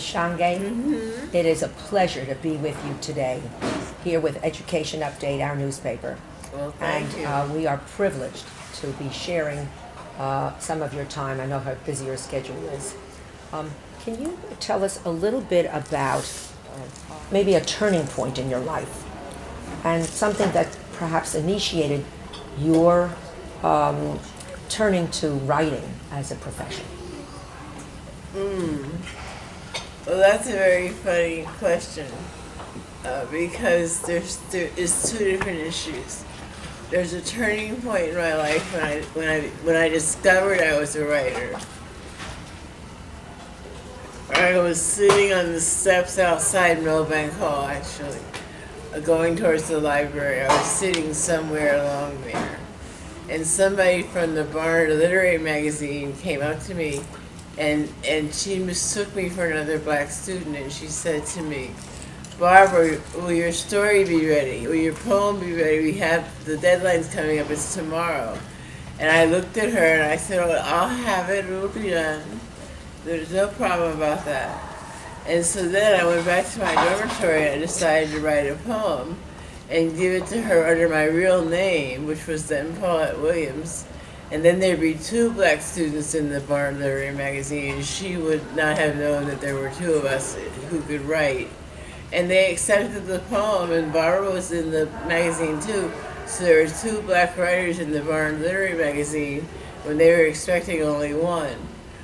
Shange. It is a pleasure to be with you today, here with Education Update, our newspaper. Well, thank you. We are privileged to be sharing some of your time. I know how busy your schedule is. Can you tell us a little bit about maybe a turning point in your life and something that perhaps initiated your turning to writing as a profession? Well, that's a very funny question because there is two different issues. There's a turning point in my life when I discovered I was a writer. I was sitting on the steps outside Millbank Hall, actually, going towards the library. I was sitting somewhere along there, and somebody from the Barnard literary magazine came up to me, and she mistook me for another black student, and she said to me, "Barbara, will your story be ready? Will your poem be ready? We have the deadline's coming up. It's tomorrow." And I looked at her and I said, "Oh, I'll have it. It'll be done. There's no problem about that." And so then I went back to my dormitory and I decided to write a poem and give it to her under my real name, which was then Paulette Williams. And then there'd be two black students in the Barnard Literary Magazine. She would not have known that there were two of us who could write. And they accepted the poem, and Barbara was in the magazine too. So there were two black writers in the Barnard Literary Magazine when they were expecting only one.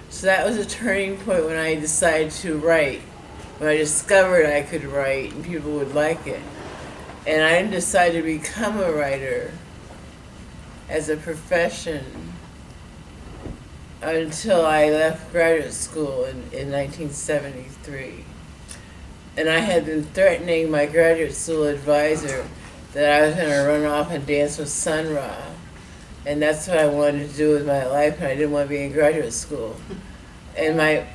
So that was a turning point when I decided to write, when I discovered I could write and people would like it. And I didn't decide to become a writer as a profession until I left graduate school in 1973. And I had been threatening my graduate school advisor that I was going to run off and dance with Sun Ra. And that's what I wanted to do with my life, and I didn't want to be in graduate school. And my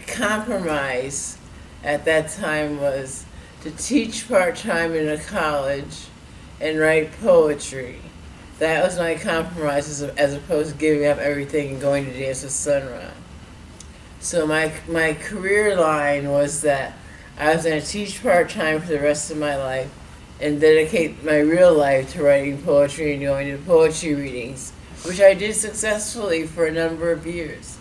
compromise at that time was to teach part-time in a college and write poetry. That was my compromise as opposed to giving up everything and going to dance with Sun Ra. So my career line was that I was going to teach part-time for the rest of my life and dedicate my real life to writing poetry and going to poetry readings, which I did successfully for a number of years.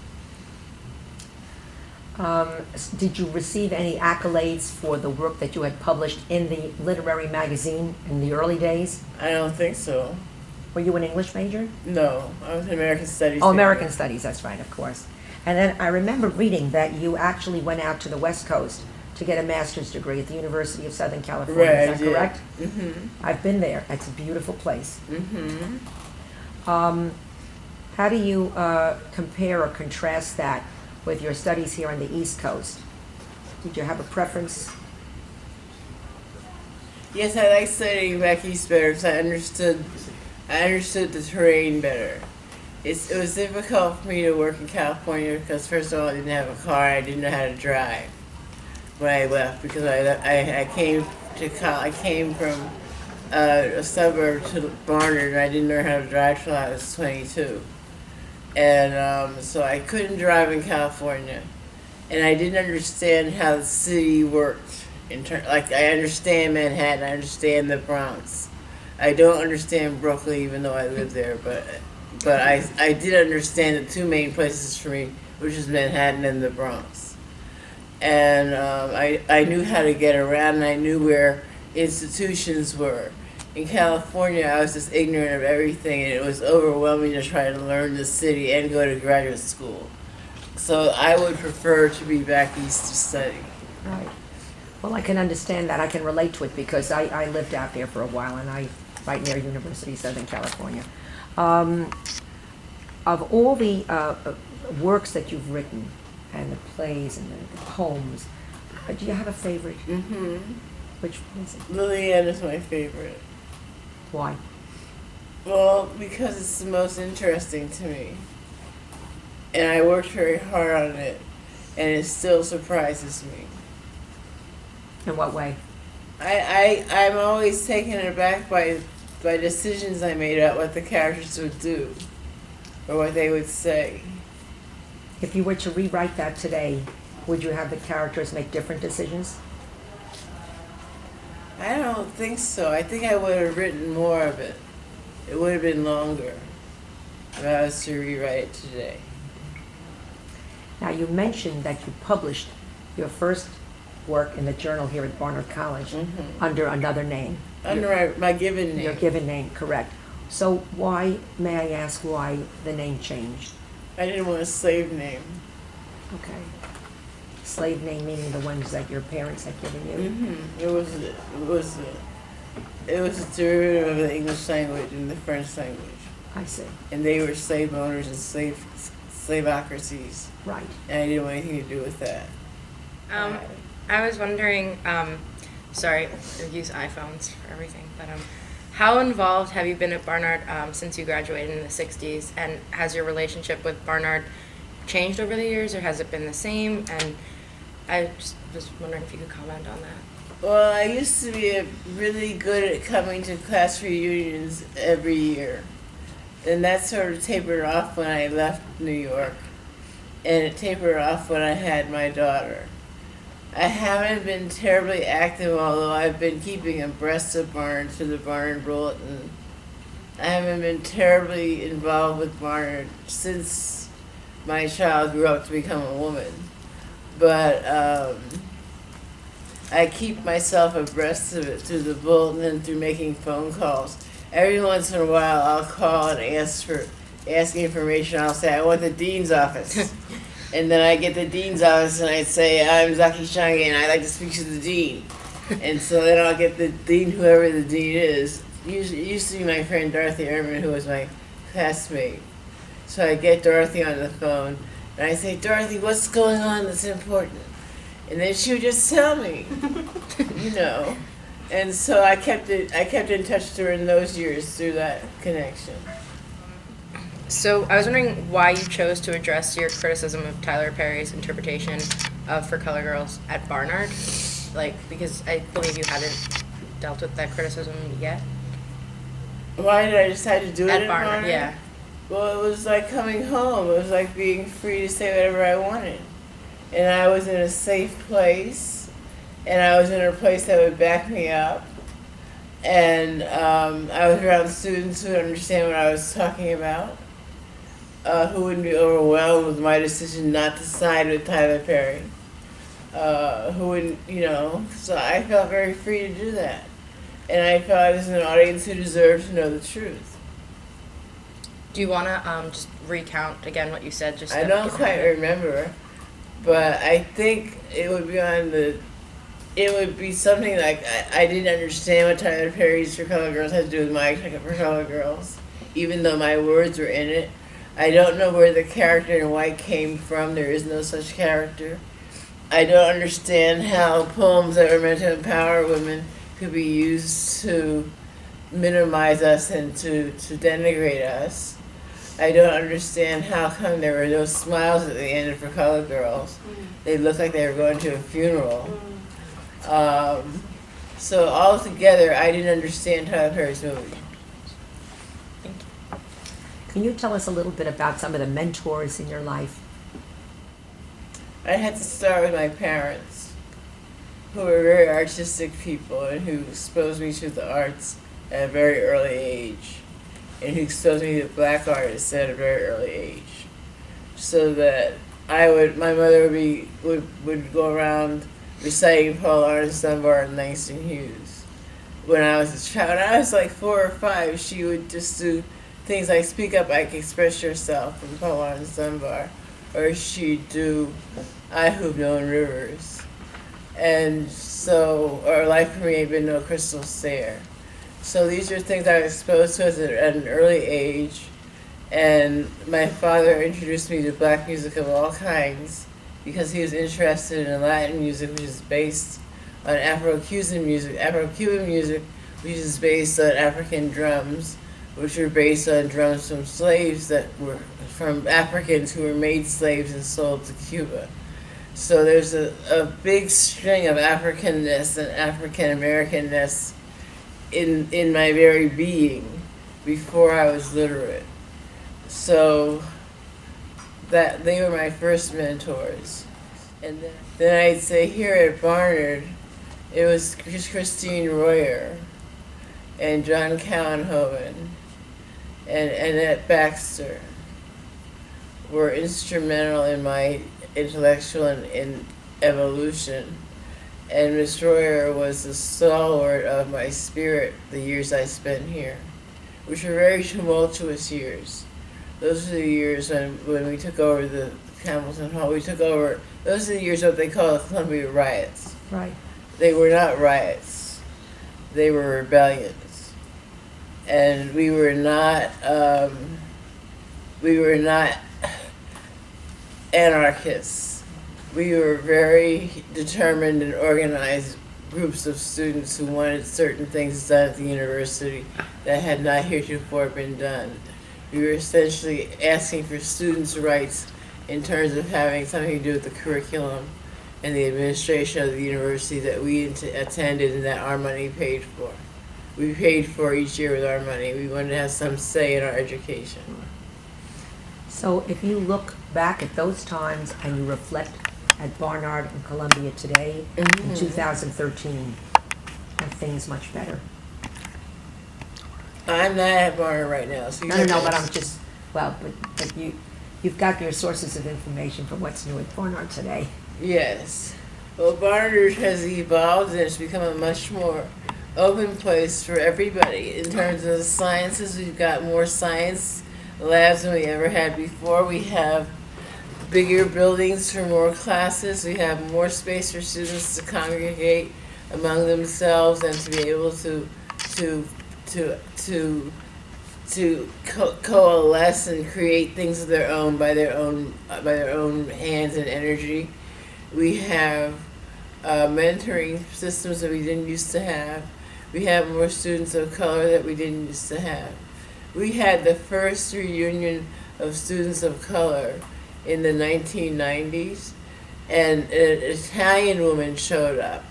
Did you receive any accolades for the work that you had published in the literary magazine in the early days? I don't think so. Were you an English major? No, I was an American Studies. Oh, American Studies, that's right, of course. And then I remember reading that you actually went out to the West Coast to get a master's degree at the University of Southern California. Right, Is that correct? Mm-hmm. I've been there. It's a beautiful place. Mm-hmm. How do you compare or contrast that with your studies here on the East Coast? Did you have a preference? Yes, I like studying back east better because I understood the terrain better. It was difficult for me to work in California because first of all I didn't have a car, I didn't know how to drive when I left because I came from a suburb to Barnard and I didn't know how to drive till I was 22. And so I couldn't drive in California, and I didn't understand how the city worked. Like I understand Manhattan, I understand the Bronx. I don't understand Brooklyn, even though I live there. But I did understand the two main places for me, which is Manhattan and the Bronx. And I knew how to get around, and I knew where institutions were. In California, I was just ignorant of everything, and it was overwhelming to try to learn the city and go to graduate school. So I would prefer to be back east to study. Right. Well, I can understand that. I can relate to it because I lived out there for a while, and I right near University of Southern California. Of all the works that you've written, and the plays and the poems, do you have a favorite? Mm-hmm. Which one is it? Lillian is my favorite. Why? Well, because it's the most interesting to me. And I worked very hard on it, and it still surprises me. In what way? I'm always taken aback by decisions I made about what the characters would do, or what they would say. If you were to rewrite that today, would you have the characters make different decisions? I don't think so. I think I would have written more of it. It would have been longer if I was to rewrite it today. Now, you mentioned that you published your first work in the journal here at Barnard College under another name. Under my given name. Your given name, correct. So why, may I ask why the name changed? I didn't want a slave name. Okay. Slave name meaning the ones that your parents had given you? It was a derivative of the English language and the French language. I see. And they were slave owners and slaveocracies. Right. And I didn't want anything to do with that. I was wondering, sorry, we use iPhones for everything, but how involved have you been at Barnard since you graduated in the 60s? And has your relationship with Barnard changed over the years, or has it been the same? And I just was wondering if you could comment on that. Well, I used to be really good at coming to class reunions every year. And that sort of tapered off when I left New York. And it tapered off when I had my daughter. I haven't been terribly active, although I've been keeping abreast of Barnard through the Barnard Bulletin. I haven't been terribly involved with Barnard since my child grew up to become a woman. But I keep myself abreast of it through the Bulletin and through making phone calls. Every once in a while, I'll call and ask information. I'll say, I want the dean's office. And then I get the dean's office and I say, I'm Ntozake Shange and I'd like to speak to the dean. And so then I'll get the dean, whoever the dean is. Usually, it used to be my friend Dorothy Ehrman, who was my classmate. So I get Dorothy on the phone and I say, Dorothy, what's going on that's important? And then she would just tell me, you know. And so I kept in touch with her in those years through that connection. So I was wondering why you chose to address your criticism of Tyler Perry's interpretation of For Color Girls at Barnard, because I believe you hadn't dealt with that criticism yet. Why did I decide to do it At Barnard? Yeah. Well, it was like coming home. It was like being free to say whatever I wanted. And I was in a safe place, and I was in a place that would back me up. And I was around students who would understand what I was talking about. Who wouldn't be overwhelmed with my decision not to side with Tyler Perry. Who wouldn't, so I felt very free to do that. And I felt I was an audience who deserved to know the truth. Do you want to just recount again what you said? Just I don't quite remember, but I think it would be something like I didn't understand what Tyler Perry's For Color Girls had to do with my For Color Girls, even though my words were in it. I don't know where the character in white came from. There is no such character. I don't understand how poems that were meant to empower women could be used to minimize us and to denigrate us. I don't understand how come there were no smiles at the end of For Color Girls. They looked like they were going to a funeral. So altogether, I didn't understand Tyler Perry's movie. Can you tell us a little bit about some of the mentors in your life? I had to start with my parents, who were very artistic people and who exposed me to the arts at a very early age, and who exposed me to black artists at a very early age, so that my mother would go around reciting Paul Laurence Dunbar and Langston Hughes. When I was a child, when I was like 4 or 5, she would just do things like Speak Up, Ike, Express Yourself from Paul Laurence Dunbar, or she'd do I Who've Known Rivers. And so, or Life for Me Ain't Been No Crystal Stair. So these are things I was exposed to at an early age, and my father introduced me to black music of all kinds because he was interested in Latin music, which is based on Afro-Cuban music, which is based on African drums, which were based on drums from slaves that were from Africans who were made slaves and sold to Cuba. So there's a big string of Africanness and African Americanness in my very being before I was literate. So that they were my first mentors. And then I'd say here at Barnard, it was Christine Royer and John Cowenhoven and Annette Baxter were instrumental in my intellectual and evolution. And Miss Royer was the stalwart of my spirit the years I spent here, which were very tumultuous years. Those are the years when we took over the Hamilton Hall. Those are the years what they call the Columbia riots. Right. They were not riots. They were rebellions. And we were not anarchists. We were very determined and organized groups of students who wanted certain things done at the university that had not heretofore been done. We were essentially asking for students' rights in terms of having something to do with the curriculum and the administration of the university that we attended and that our money paid for. We paid for each year with our money. We wanted to have some say in our education. So if you look back at those times and you reflect at Barnard and Columbia today, in 2013, are things much better? I'm not at Barnard right now. So No, but I'm just, well, but you've got your sources of information for what's new at Barnard today. Yes. Well, Barnard has evolved and it's become a much more open place for everybody. In terms of the sciences, we've got more science labs than we ever had before. We have bigger buildings for more classes. We have more space for students to congregate among themselves and to be able to coalesce and create things of their own by their own hands and energy. We have mentoring systems that we didn't used to have. We have more students of color that we didn't used to have. We had the first reunion of students of color in the 1990s, and an Italian woman showed up,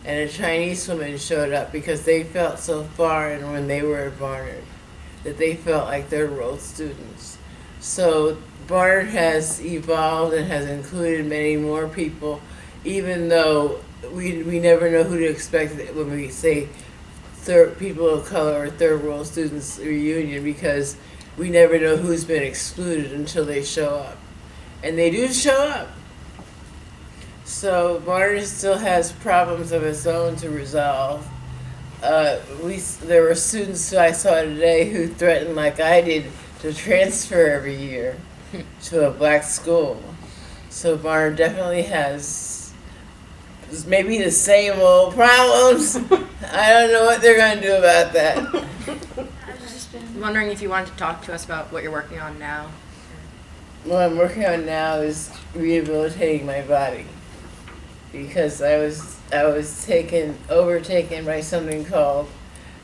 and a Chinese woman showed up because they felt so foreign when they were at Barnard that they felt like third world students. So Barnard has evolved and has included many more people, even though we never know who to expect when we say people of color or third world students reunion, because we never know who's been excluded until they show up. And they do show up. So Barnard still has problems of its own to resolve. There were students who I saw today who threatened, like I did, to transfer every year to a black school. So Barnard definitely has maybe the same old problems. I don't know what they're going to do about that. I'm wondering if you wanted to talk to us about what you're working on now. What I'm working on now is rehabilitating my body, because I was overtaken by something called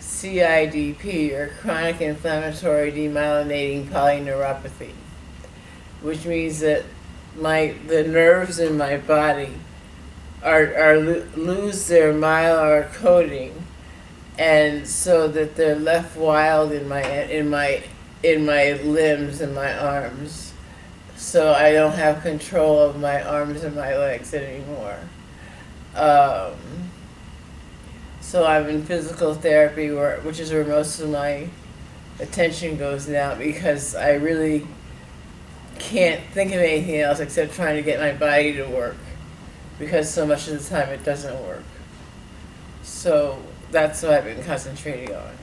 CIDP, or chronic inflammatory demyelinating polyneuropathy, which means that the nerves in my body lose their myelin coating, and so that they're left wild in my limbs and my arms. So I don't have control of my arms and my legs anymore. So I'm in physical therapy, which is where most of my attention goes now, because I really can't think of anything else except trying to get my body to work, because so much of the time it doesn't work. So that's what I've been concentrating on.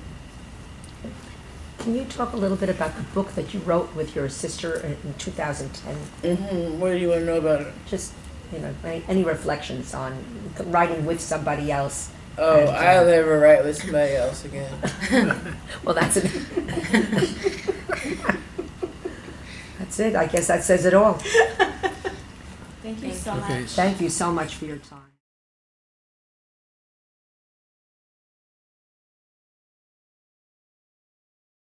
Can you talk a little bit about the book that you wrote with your sister in 2010? What do you want to know about it? Just, any reflections on writing with somebody else? Oh, I'll never write with somebody else again. Well, that's it. That's it. I guess that says it all. Thank you so much. Thank you so much for your time.